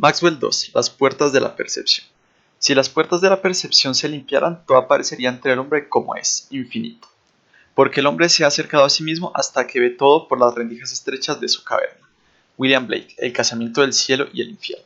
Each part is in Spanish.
Maxwell 2. Las puertas de la percepción. Si las puertas de la percepción se limpiaran, todo aparecería ante el hombre como es, infinito. Porque el hombre se ha acercado a sí mismo hasta que ve todo por las rendijas estrechas de su caverna. William Blake, El casamiento del cielo y el infierno.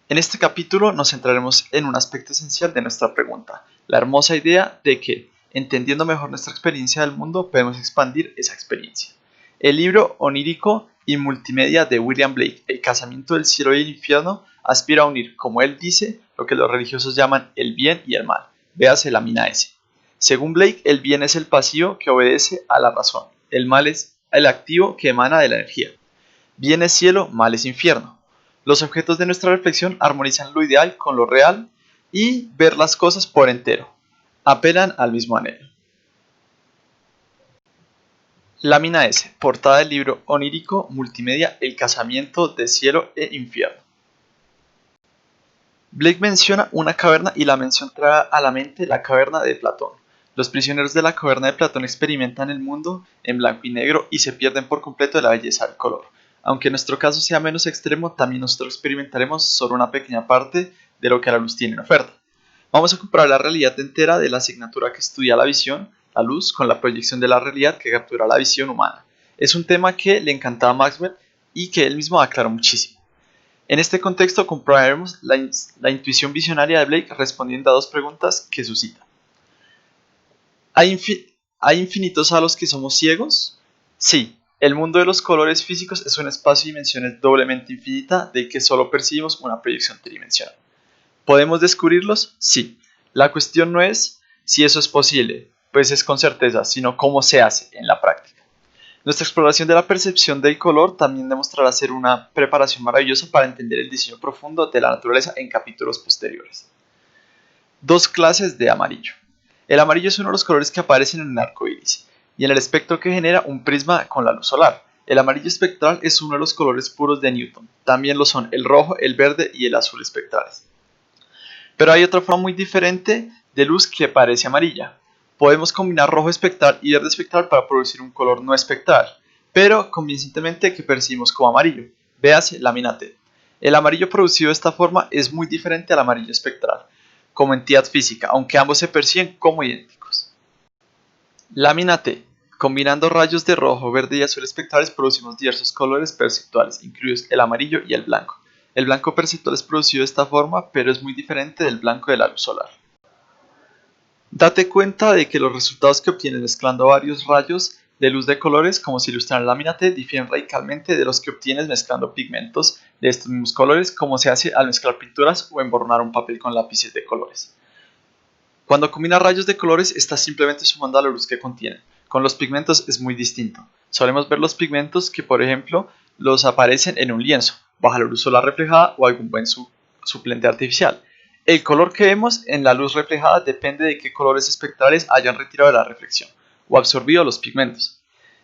En este capítulo nos centraremos en un aspecto esencial de nuestra pregunta, la hermosa idea de que, entendiendo mejor nuestra experiencia del mundo, podemos expandir esa experiencia. El libro onírico y multimedia de William Blake, El casamiento del cielo y el infierno, aspira a unir, como él dice, lo que los religiosos llaman el bien y el mal. Véase la mina S. Según Blake, el bien es el pasivo que obedece a la razón, el mal es el activo que emana de la energía. Bien es cielo, mal es infierno. Los objetos de nuestra reflexión armonizan lo ideal con lo real y ver las cosas por entero. Apelan al mismo anhelo. Lámina S, portada del libro onírico multimedia El casamiento de cielo e infierno. Blake menciona una caverna y la mención trae a la mente la caverna de Platón. Los prisioneros de la caverna de Platón experimentan el mundo en blanco y negro y se pierden por completo de la belleza del color. Aunque nuestro caso sea menos extremo, también nosotros experimentaremos solo una pequeña parte de lo que la luz tiene en oferta. Vamos a comparar la realidad entera de la asignatura que estudia la visión, la luz, con la proyección de la realidad que captura la visión humana. Es un tema que le encantaba a Maxwell y que él mismo aclaró muchísimo. En este contexto comprobaremos la intuición visionaria de Blake respondiendo a dos preguntas que suscita. ¿Hay infinitos a los que somos ciegos? Sí. El mundo de los colores físicos es un espacio de dimensiones doblemente infinita del que solo percibimos una proyección tridimensional. ¿Podemos descubrirlos? Sí. La cuestión no es si eso es posible, pues es con certeza, sino cómo se hace en la práctica. Nuestra exploración de la percepción del color también demostrará ser una preparación maravillosa para entender el diseño profundo de la naturaleza en capítulos posteriores. Dos clases de amarillo. El amarillo es uno de los colores que aparecen en el arco iris y en el espectro que genera un prisma con la luz solar. El amarillo espectral es uno de los colores puros de Newton. También lo son el rojo, el verde y el azul espectrales. Pero hay otra forma muy diferente de luz que parece amarilla. Podemos combinar rojo espectral y verde espectral para producir un color no espectral, pero convincentemente que percibimos como amarillo. Véase lámina T. El amarillo producido de esta forma es muy diferente al amarillo espectral, como entidad física, aunque ambos se perciben como idénticos. Lámina T. Combinando rayos de rojo, verde y azul espectrales producimos diversos colores perceptuales, incluidos el amarillo y el blanco. El blanco perceptual es producido de esta forma, pero es muy diferente del blanco de la luz solar. Date cuenta de que los resultados que obtienes mezclando varios rayos de luz de colores, como se ilustra en la lámina T, difieren radicalmente de los que obtienes mezclando pigmentos de estos mismos colores, como se hace al mezclar pinturas o emborronar un papel con lápices de colores. Cuando combinas rayos de colores, estás simplemente sumando a la luz que contienen. Con los pigmentos es muy distinto. Solemos ver los pigmentos que, por ejemplo, los aparecen en un lienzo, bajo la luz solar reflejada o algún buen suplente artificial. El color que vemos en la luz reflejada depende de qué colores espectrales hayan retirado de la reflexión o absorbido los pigmentos.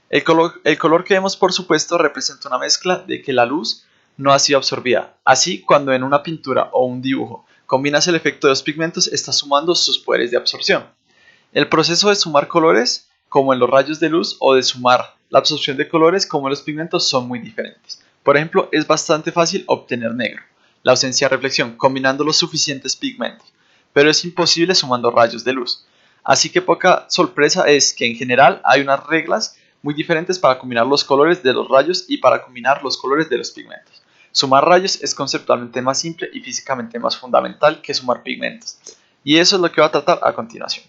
El color que vemos, por supuesto, representa una mezcla de que la luz no ha sido absorbida. Así, cuando en una pintura o un dibujo combinas el efecto de los pigmentos, estás sumando sus poderes de absorción. El proceso de sumar colores, como en los rayos de luz, o de sumar la absorción de colores, como en los pigmentos, son muy diferentes. Por ejemplo, es bastante fácil obtener negro, la ausencia de reflexión, combinando los suficientes pigmentos, pero es imposible sumando rayos de luz. Así que poca sorpresa es que en general hay unas reglas muy diferentes para combinar los colores de los rayos y para combinar los colores de los pigmentos. Sumar rayos es conceptualmente más simple y físicamente más fundamental que sumar pigmentos, y eso es lo que va a tratar a continuación.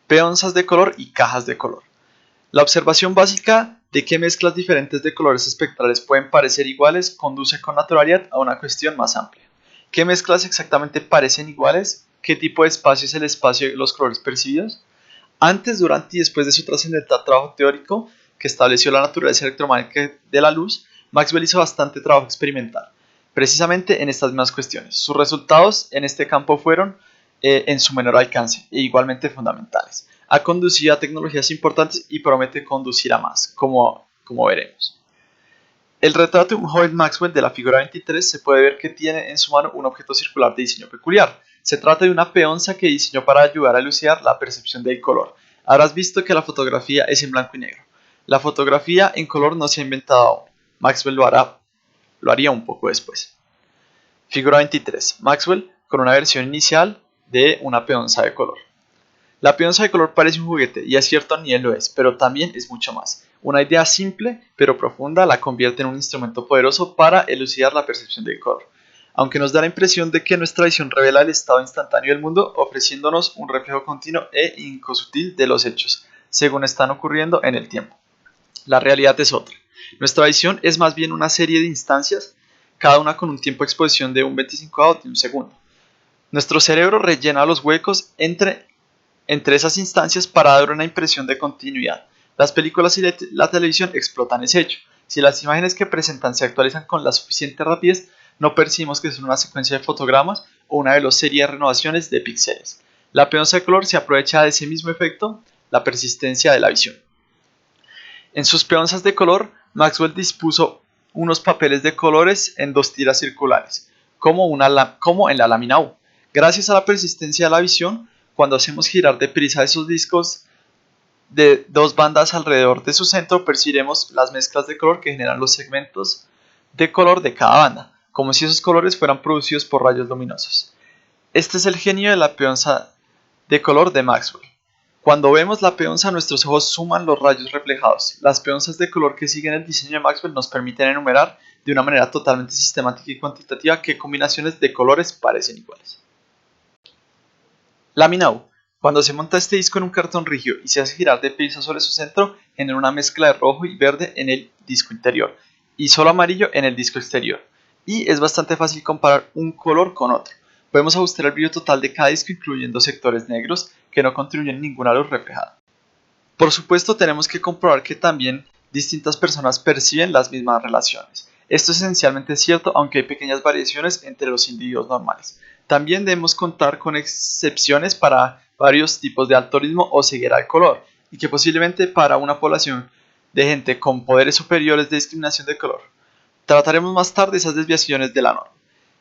Peonzas de color y cajas de color. La observación básica de que mezclas diferentes de colores espectrales pueden parecer iguales conduce con naturalidad a una cuestión más amplia. ¿Qué mezclas exactamente parecen iguales? ¿Qué tipo de espacio es el espacio de los colores percibidos? Antes, durante y después de su trascendental trabajo teórico que estableció la naturaleza electromagnética de la luz, Maxwell hizo bastante trabajo experimental, precisamente en estas mismas cuestiones. Sus resultados en este campo fueron en su menor alcance e igualmente fundamentales. Ha conducido a tecnologías importantes y promete conducir a más, como veremos. El retrato de un joven Maxwell de la figura 23 se puede ver que tiene en su mano un objeto circular de diseño peculiar. Se trata de una peonza que diseñó para ayudar a elucidar la percepción del color. Habrás visto que la fotografía es en blanco y negro. La fotografía en color no se ha inventado aún. Maxwell lo hará lo haría un poco después. Figura 23. Maxwell con una versión inicial de una peonza de color. La peonza de color parece un juguete y a cierto nivel lo es, pero también es mucho más. Una idea simple pero profunda la convierte en un instrumento poderoso para elucidar la percepción del color, aunque nos da la impresión de que nuestra visión revela el estado instantáneo del mundo, ofreciéndonos un reflejo continuo e incosutil de los hechos, según están ocurriendo en el tiempo. La realidad es otra. Nuestra visión es más bien una serie de instancias, cada una con un tiempo de exposición de un 25avo de un segundo. Nuestro cerebro rellena los huecos entre esas instancias para dar una impresión de continuidad. Las películas y la televisión explotan ese hecho. Si las imágenes que presentan se actualizan con la suficiente rapidez, no percibimos que son una secuencia de fotogramas o una serie de renovaciones de píxeles. La peonza de color se aprovecha de ese mismo efecto, la persistencia de la visión. En sus peonzas de color, Maxwell dispuso unos papeles de colores en dos tiras circulares, como en la lámina U. Gracias a la persistencia de la visión, cuando hacemos girar deprisa esos discos de dos bandas alrededor de su centro, percibiremos las mezclas de color que generan los segmentos de color de cada banda, como si esos colores fueran producidos por rayos luminosos. Este es el genio de la peonza de color de Maxwell. Cuando vemos la peonza, nuestros ojos suman los rayos reflejados. Las peonzas de color que siguen el diseño de Maxwell nos permiten enumerar de una manera totalmente sistemática y cuantitativa qué combinaciones de colores parecen iguales. Lámina U. Cuando se monta este disco en un cartón rígido y se hace girar deprisa sobre su centro, genera una mezcla de rojo y verde en el disco interior y solo amarillo en el disco exterior. Y es bastante fácil comparar un color con otro. Podemos ajustar el brillo total de cada disco incluyendo sectores negros que no contribuyen ninguna luz reflejada. Por supuesto, tenemos que comprobar que también distintas personas perciben las mismas relaciones. Esto es esencialmente cierto, aunque hay pequeñas variaciones entre los individuos normales. También debemos contar con excepciones para varios tipos de daltonismo o ceguera de color, y que posiblemente para una población de gente con poderes superiores de discriminación de color. Trataremos más tarde esas desviaciones de la norma.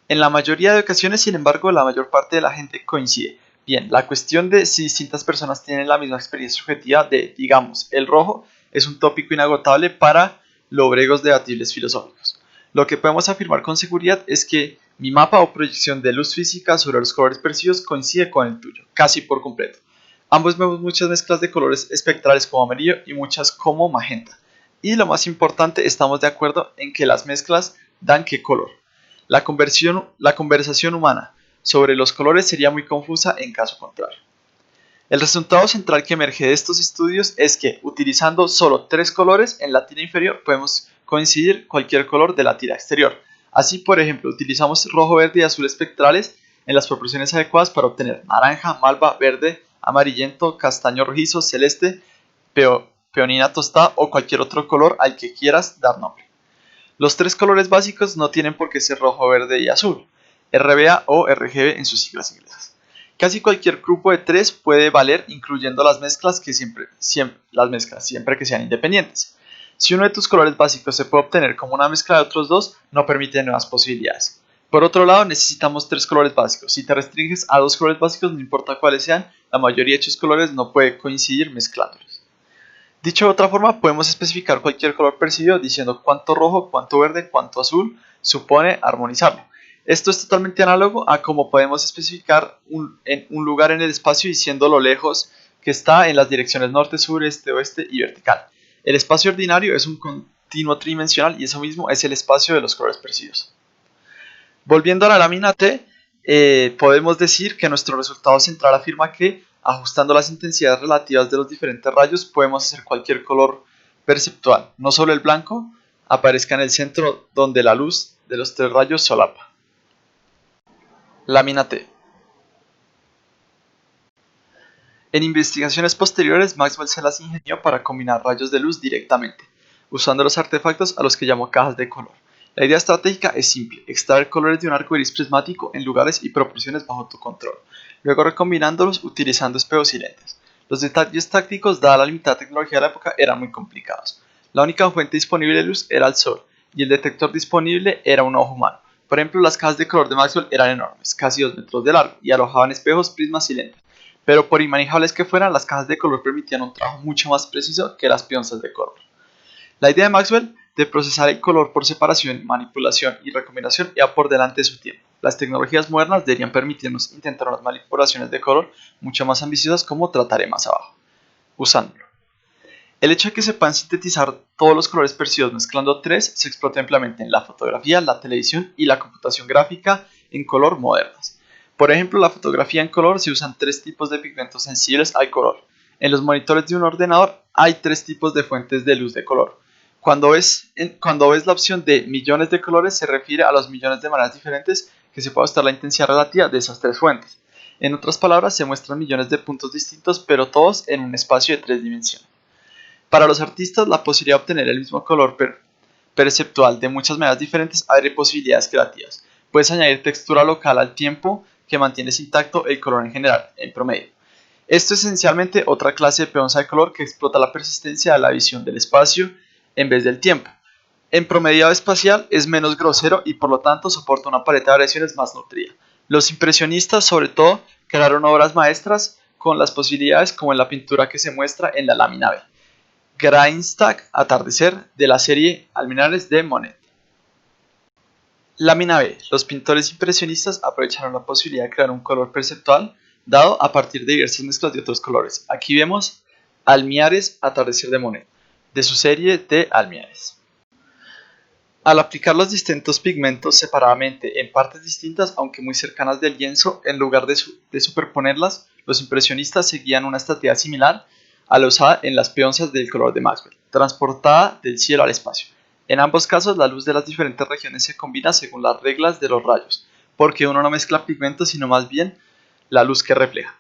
En la mayoría de ocasiones, sin embargo, la mayor parte de la gente coincide. Bien, la cuestión de si distintas personas tienen la misma experiencia subjetiva de, digamos, el rojo, es un tópico inagotable para lobregos debatibles filosóficos. Lo que podemos afirmar con seguridad es que mi mapa o proyección de luz física sobre los colores percibidos coincide con el tuyo, casi por completo. Ambos vemos muchas mezclas de colores espectrales como amarillo y muchas como magenta. Y lo más importante, estamos de acuerdo en que las mezclas dan qué color. La conversación humana sobre los colores sería muy confusa en caso contrario. El resultado central que emerge de estos estudios es que, utilizando solo 3 colores en la tira inferior, podemos coincidir cualquier color de la tira exterior. Así, por ejemplo, utilizamos rojo, verde y azul espectrales en las proporciones adecuadas para obtener naranja, malva, verde, amarillento, castaño rojizo, celeste, peonina tostada o cualquier otro color al que quieras dar nombre. Los 3 colores básicos no tienen por qué ser rojo, verde y azul, RBA o RGB en sus siglas inglesas. Casi cualquier grupo de 3 puede valer, incluyendo las mezclas siempre que sean independientes. Si uno de tus colores básicos se puede obtener como una mezcla de otros dos, no permite nuevas posibilidades. Por otro lado, necesitamos 3 colores básicos. Si te restringes a 2 colores básicos, no importa cuáles sean, la mayoría de estos colores no puede coincidir mezclándolos. Dicho de otra forma, podemos especificar cualquier color percibido diciendo cuánto rojo, cuánto verde, cuánto azul supone armonizarlo. Esto es totalmente análogo a cómo podemos especificar un lugar en el espacio diciendo lo lejos que está en las direcciones norte, sur, este, oeste y vertical. El espacio ordinario es un continuo tridimensional y eso mismo es el espacio de los colores percibidos. Volviendo a la lámina T, podemos decir que nuestro resultado central afirma que, ajustando las intensidades relativas de los diferentes rayos, podemos hacer cualquier color perceptual, no solo el blanco, aparezca en el centro donde la luz de los 3 rayos solapa. Lámina T. En investigaciones posteriores, Maxwell se las ingenió para combinar rayos de luz directamente, usando los artefactos a los que llamó cajas de color. La idea estratégica es simple: extraer colores de un arco iris prismático en lugares y proporciones bajo tu control, luego recombinándolos utilizando espejos y lentes. Los detalles tácticos, dada la limitada tecnología de la época, eran muy complicados. La única fuente disponible de luz era el sol, y el detector disponible era un ojo humano. Por ejemplo, las cajas de color de Maxwell eran enormes, casi 2 metros de largo, y alojaban espejos, prismas y lentes. Pero por inmanejables que las cajas de color permitían un trabajo mucho más preciso que las peonzas de color. La idea de Maxwell de procesar el color por separación, manipulación y recombinación iba por delante de su tiempo. Las tecnologías modernas deberían permitirnos intentar unas manipulaciones de color mucho más ambiciosas, como trataré más abajo, usándolo. El hecho de que se puedan sintetizar todos los colores percibidos mezclando tres se explota ampliamente en la fotografía, la televisión y la computación gráfica en color modernas. Por ejemplo, en la fotografía en color se usan tres tipos de pigmentos sensibles al color. En los monitores de un ordenador hay tres tipos de fuentes de luz de color. Cuando ves la opción de millones de colores, se refiere a los millones de maneras diferentes que se puede ajustar la intensidad relativa de esas tres fuentes. En otras palabras, se muestran millones de puntos distintos, pero todos en un espacio de tres dimensiones. Para los artistas, la posibilidad de obtener el mismo color perceptual de muchas maneras diferentes abre posibilidades creativas. Puedes añadir textura local al tiempo que mantienes intacto el color en general, en promedio. Esto es esencialmente otra clase de peonza de color que explota la persistencia de la visión del espacio en vez del tiempo. En promediado espacial es menos grosero y por lo tanto soporta una paleta de variaciones más nutrida. Los impresionistas, sobre todo, crearon obras maestras con las posibilidades como en la pintura que se muestra en la lámina B. Grindstack Atardecer de la serie Alminares de Monet. Lámina B. Los pintores impresionistas aprovecharon la posibilidad de crear un color perceptual dado a partir de diversas mezclas de otros colores. Aquí vemos Alminares Atardecer de Monet, de su serie de Alminares. Al aplicar los distintos pigmentos separadamente en partes distintas, aunque muy cercanas del lienzo, en lugar de superponerlas, los impresionistas seguían una estrategia similar a la usada en las peonzas del color de Maxwell, transportada del cielo al espacio. En ambos casos, la luz de las diferentes regiones se combina según las reglas de los rayos, porque uno no mezcla pigmentos, sino más bien la luz que refleja.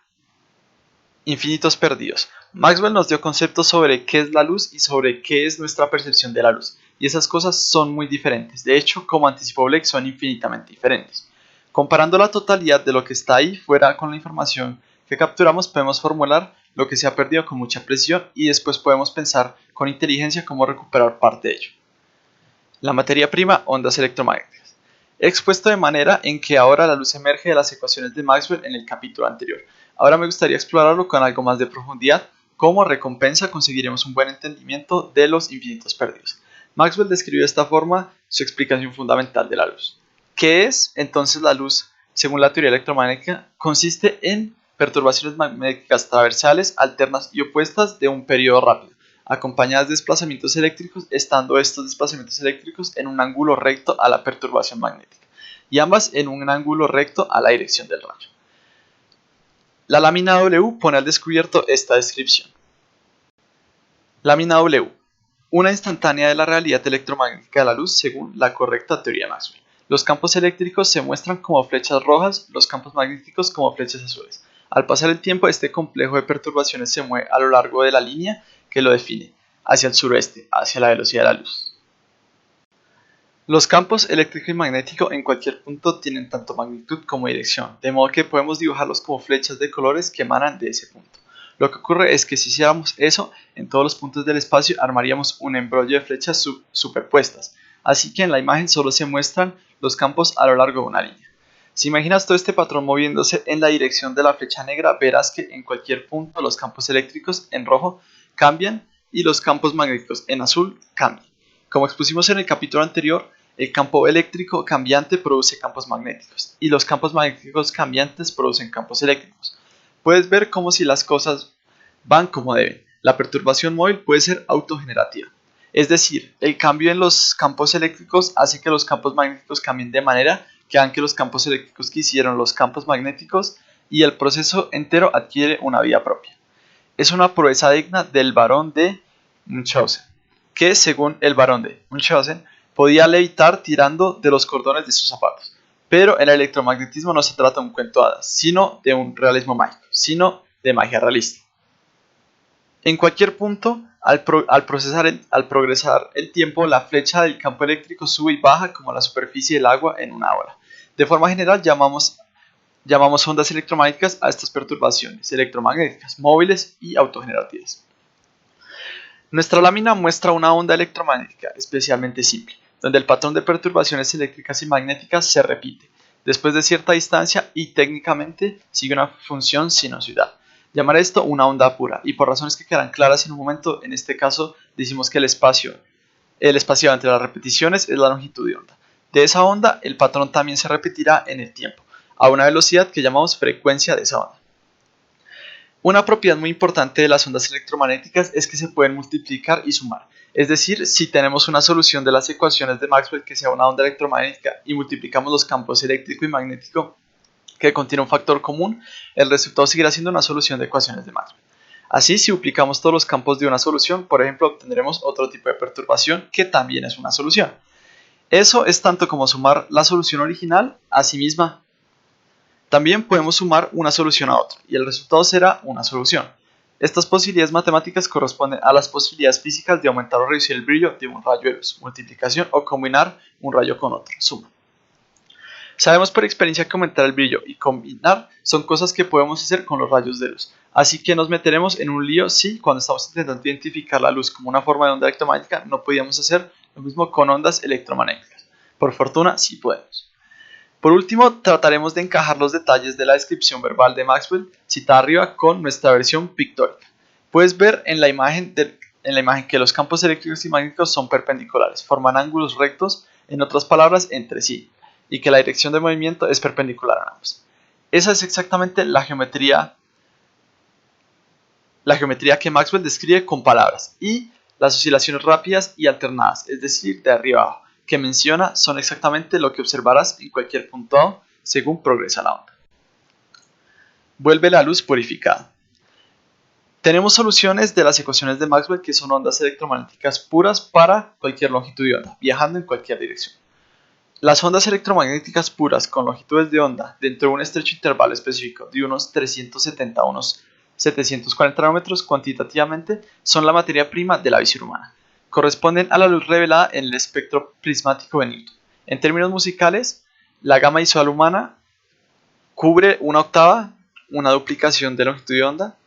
Infinitos perdidos. Maxwell nos dio conceptos sobre qué es la luz y sobre qué es nuestra percepción de la luz, y esas cosas son muy diferentes. De hecho, como anticipó Blake, son infinitamente diferentes. Comparando la totalidad de lo que está ahí fuera con la información que capturamos, podemos formular lo que se ha perdido con mucha precisión y después podemos pensar con inteligencia cómo recuperar parte de ello. La materia prima, ondas electromagnéticas. He expuesto de manera en que ahora la luz emerge de las ecuaciones de Maxwell en el capítulo anterior. Ahora me gustaría explorarlo con algo más de profundidad. Como recompensa conseguiremos un buen entendimiento de los infinitos perdidos. Maxwell describió de esta forma su explicación fundamental de la luz. ¿Qué es entonces la luz según la teoría electromagnética? Consiste en perturbaciones magnéticas transversales, alternas y opuestas de un periodo rápido, acompañadas de desplazamientos eléctricos, estando estos desplazamientos eléctricos en un ángulo recto a la perturbación magnética, y ambas en un ángulo recto a la dirección del rayo. La lámina W pone al descubierto esta descripción. Lámina W. Una instantánea de la realidad electromagnética de la luz según la correcta teoría de Maxwell. Los campos eléctricos se muestran como flechas rojas, los campos magnéticos como flechas azules. Al pasar el tiempo, este complejo de perturbaciones se mueve a lo largo de la línea que lo define, hacia el suroeste, hacia la velocidad de la luz. Los campos eléctrico y magnético en cualquier punto tienen tanto magnitud como dirección, de modo que podemos dibujarlos como flechas de colores que emanan de ese punto. Lo que ocurre es que si hiciéramos eso en todos los puntos del espacio, armaríamos un embrollo de flechas superpuestas, así que en la imagen solo se muestran los campos a lo largo de una línea. Si imaginas todo este patrón moviéndose en la dirección de la flecha negra, verás que en cualquier punto los campos eléctricos en rojo cambian y los campos magnéticos en azul cambian. Como expusimos en el capítulo anterior, el campo eléctrico cambiante produce campos magnéticos y los campos magnéticos cambiantes producen campos eléctricos. Puedes ver como si las cosas van como deben. La perturbación móvil puede ser autogenerativa. Es decir, el cambio en los campos eléctricos hace que los campos magnéticos cambien de manera que hagan que los campos eléctricos que hicieron los campos magnéticos y el proceso entero adquiere una vida propia. Es una proeza digna del barón de Munchausen, que según el barón de Munchausen podía levitar tirando de los cordones de sus zapatos. Pero el electromagnetismo no se trata de un cuento de hadas, sino de un realismo mágico, sino de magia realista. En cualquier punto, al progresar el tiempo, la flecha del campo eléctrico sube y baja como la superficie del agua en una ola. De forma general, llamamos ondas electromagnéticas a estas perturbaciones electromagnéticas, móviles y autogenerativas. Nuestra lámina muestra una onda electromagnética especialmente simple, donde el patrón de perturbaciones eléctricas y magnéticas se repite, después de cierta distancia y técnicamente sigue una función sinusoidal. Llamar esto una onda pura, y por razones que quedarán claras en un momento, en este caso decimos que el espacio El espacio entre las repeticiones es la longitud de onda. De esa onda, el patrón también se repetirá en el tiempo, a una velocidad que llamamos frecuencia de esa onda. Una propiedad muy importante de las ondas electromagnéticas es que se pueden multiplicar y sumar. Es decir, si tenemos una solución de las ecuaciones de Maxwell que sea una onda electromagnética y multiplicamos los campos eléctrico y magnético que contiene un factor común, el resultado seguirá siendo una solución de ecuaciones de Maxwell. Así, si duplicamos todos los campos de una solución, por ejemplo, obtendremos otro tipo de perturbación que también es una solución. Eso es tanto como sumar la solución original a sí misma. También podemos sumar una solución a otra y el resultado será una solución. Estas posibilidades matemáticas corresponden a las posibilidades físicas de aumentar o reducir el brillo de un rayo de luz, multiplicación o combinar un rayo con otro, suma. Sabemos por experiencia que aumentar el brillo y combinar son cosas que podemos hacer con los rayos de luz, así que nos meteremos en un lío si cuando estamos intentando identificar la luz como una forma de onda electromagnética no podíamos hacer lo mismo con ondas electromagnéticas. Por fortuna sí podemos. Por último, trataremos de encajar los detalles de la descripción verbal de Maxwell citada arriba con nuestra versión pictórica. Puedes ver en la imagen que los campos eléctricos y magnéticos son perpendiculares, forman ángulos rectos, en otras palabras, entre sí, y que la dirección de movimiento es perpendicular a ambos. Esa es exactamente la geometría que Maxwell describe con palabras, y las oscilaciones rápidas y alternadas, es decir, de arriba a abajo, que menciona son exactamente lo que observarás en cualquier punto A según progresa la onda. Vuelve la luz purificada. Tenemos soluciones de las ecuaciones de Maxwell que son ondas electromagnéticas puras para cualquier longitud de onda, viajando en cualquier dirección. Las ondas electromagnéticas puras con longitudes de onda dentro de un estrecho intervalo específico de unos 370 a unos 740 nanómetros cuantitativamente son la materia prima de la visión humana. Corresponden a la luz revelada en el espectro prismático de Newton. En términos musicales, la gama visual humana cubre una octava, una duplicación de longitud de onda.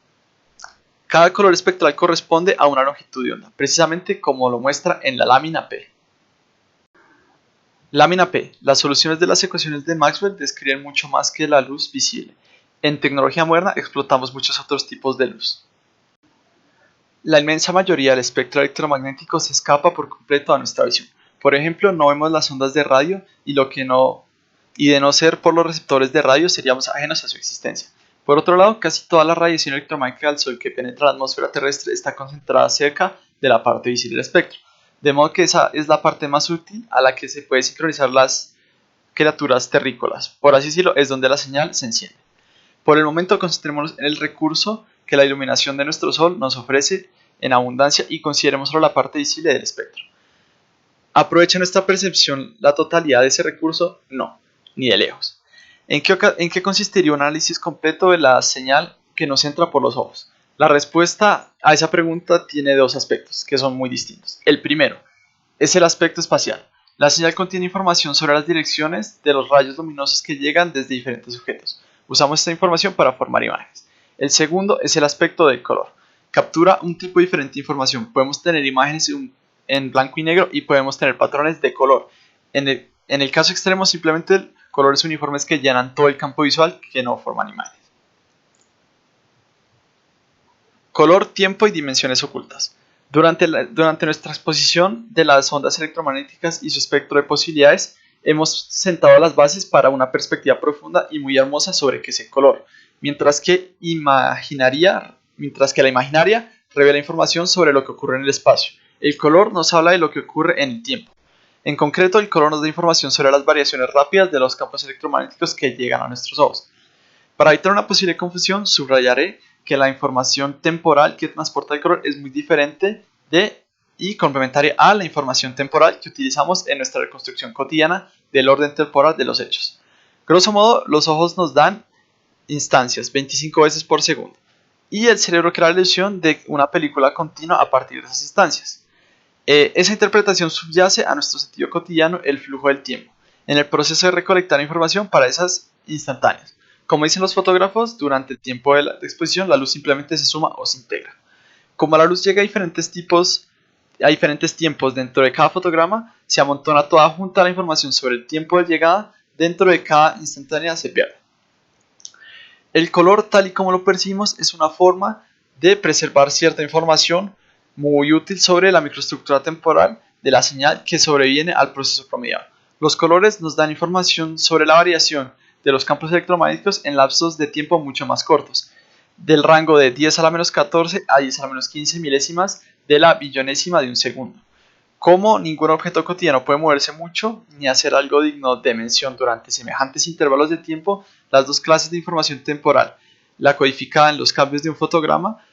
Cada color espectral corresponde a una longitud de onda, precisamente como lo muestra en la lámina P. Lámina P. Las soluciones de las ecuaciones de Maxwell describen mucho más que la luz visible. En tecnología moderna explotamos muchos otros tipos de luz. La inmensa mayoría del espectro electromagnético se escapa por completo a nuestra visión. Por ejemplo, no vemos las ondas de radio y de no ser por los receptores de radio seríamos ajenos a su existencia. Por otro lado, casi toda la radiación electromagnética del Sol que penetra la atmósfera terrestre está concentrada cerca de la parte visible del espectro, de modo que esa es la parte más útil a la que se puede sincronizar las criaturas terrícolas. Por así decirlo, es donde la señal se enciende. Por el momento concentrémonos en el recurso que la iluminación de nuestro Sol nos ofrece en abundancia y consideremos solo la parte visible del espectro. ¿Aprovecha nuestra percepción la totalidad de ese recurso? No, ni de lejos. ¿En qué consistiría un análisis completo de la señal que nos entra por los ojos? La respuesta a esa pregunta tiene dos aspectos que son muy distintos. El primero es el aspecto espacial. La señal contiene información sobre las direcciones de los rayos luminosos que llegan desde diferentes objetos. Usamos esta información para formar imágenes. El segundo es el aspecto del color. Captura un tipo diferente de información. Podemos tener imágenes en blanco y negro y podemos tener patrones de color. En el caso extremo, simplemente colores uniformes que llenan todo el campo visual que no forman imágenes. Color, tiempo y dimensiones ocultas. Durante nuestra exposición de las ondas electromagnéticas y su espectro de posibilidades, hemos sentado las bases para una perspectiva profunda y muy hermosa sobre qué es el color, mientras que la imaginaria revela información sobre lo que ocurre en el espacio. El color nos habla de lo que ocurre en el tiempo. En concreto, el color nos da información sobre las variaciones rápidas de los campos electromagnéticos que llegan a nuestros ojos. Para evitar una posible confusión, subrayaré que la información temporal que transporta el color es muy diferente y complementaria a la información temporal que utilizamos en nuestra reconstrucción cotidiana del orden temporal de los hechos. Grosso modo, los ojos nos dan instancias 25 veces por segundo y el cerebro crea la ilusión de una película continua a partir de esas instancias. Esa interpretación subyace a nuestro sentido cotidiano el flujo del tiempo, en el proceso de recolectar información para esas instantáneas. Como dicen los fotógrafos, durante el tiempo de la exposición la luz simplemente se suma o se integra. Como la luz llega a diferentes tiempos dentro de cada fotograma, se amontona toda junta la información sobre el tiempo de llegada dentro de cada instantánea se pierde. El color, tal y como lo percibimos, es una forma de preservar cierta información muy útil sobre la microestructura temporal de la señal que sobreviene al proceso promediado. Los colores nos dan información sobre la variación de los campos electromagnéticos en lapsos de tiempo mucho más cortos, del rango de 10 a la menos 14 a 10 a la menos 15 milésimas de la billonésima de un segundo. Como ningún objeto cotidiano puede moverse mucho ni hacer algo digno de mención durante semejantes intervalos de tiempo, las dos clases de información temporal, la codificada en los cambios de un fotograma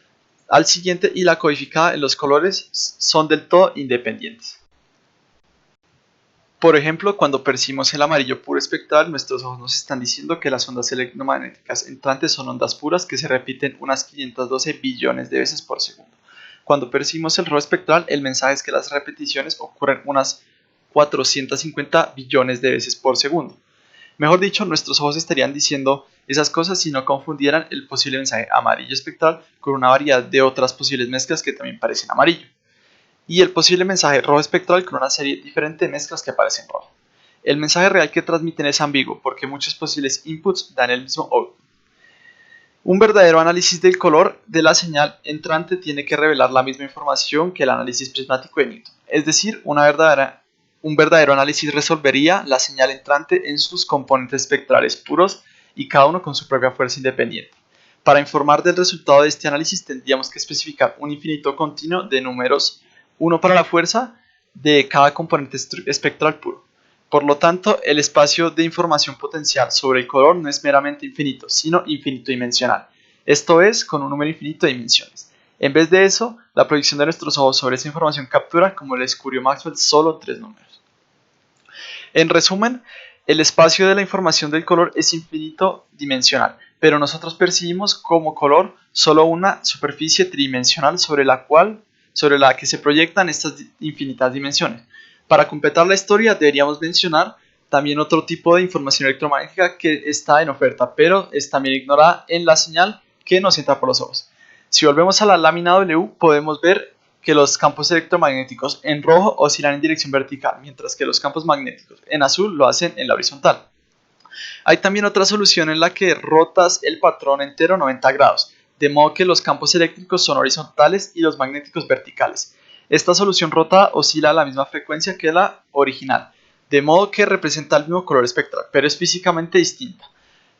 al siguiente y la codificada en los colores, son del todo independientes. Por ejemplo, cuando percibimos el amarillo puro espectral, nuestros ojos nos están diciendo que las ondas electromagnéticas entrantes son ondas puras que se repiten unas 512 billones de veces por segundo. Cuando percibimos el rojo espectral, el mensaje es que las repeticiones ocurren unas 450 billones de veces por segundo. Mejor dicho, nuestros ojos estarían diciendo esas cosas si no confundieran el posible mensaje amarillo espectral con una variedad de otras posibles mezclas que también parecen amarillo, y el posible mensaje rojo espectral con una serie diferente de mezclas que parecen rojo. El mensaje real que transmiten es ambiguo porque muchos posibles inputs dan el mismo output. Un verdadero análisis del color de la señal entrante tiene que revelar la misma información que el análisis prismático de Newton, es decir, un verdadero análisis resolvería la señal entrante en sus componentes espectrales puros y cada uno con su propia fuerza independiente. Para informar del resultado de este análisis tendríamos que especificar un infinito continuo de números, uno para la fuerza de cada componente espectral puro. Por lo tanto, el espacio de información potencial sobre el color no es meramente infinito, sino infinito dimensional, esto es, con un número infinito de dimensiones. En vez de eso, la proyección de nuestros ojos sobre esa información captura, como le descubrió Maxwell, solo 3 números. En resumen, el espacio de la información del color es infinito dimensional, pero nosotros percibimos como color solo una superficie tridimensional sobre la que se proyectan estas infinitas dimensiones. Para completar la historia deberíamos mencionar también otro tipo de información electromagnética que está en oferta, pero es también ignorada en la señal que nos entra por los ojos. Si volvemos a la lámina W, podemos ver que los campos electromagnéticos en rojo oscilan en dirección vertical, mientras que los campos magnéticos en azul lo hacen en la horizontal. Hay también otra solución en la que rotas el patrón entero 90 grados, de modo que los campos eléctricos son horizontales y los magnéticos verticales. Esta solución rotada oscila a la misma frecuencia que la original, de modo que representa el mismo color espectral, pero es físicamente distinta.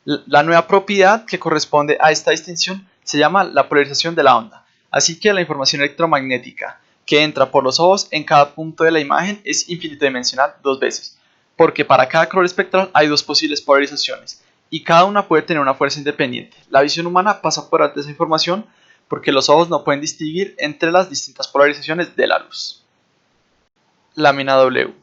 La nueva propiedad que corresponde a esta distinción se llama la polarización de la onda, así que la información electromagnética que entra por los ojos en cada punto de la imagen es infinito dimensional 2 veces, porque para cada color espectral hay 2 posibles polarizaciones, y cada una puede tener una fuerza independiente. La visión humana pasa por alto esa información porque los ojos no pueden distinguir entre las distintas polarizaciones de la luz. Lámina W.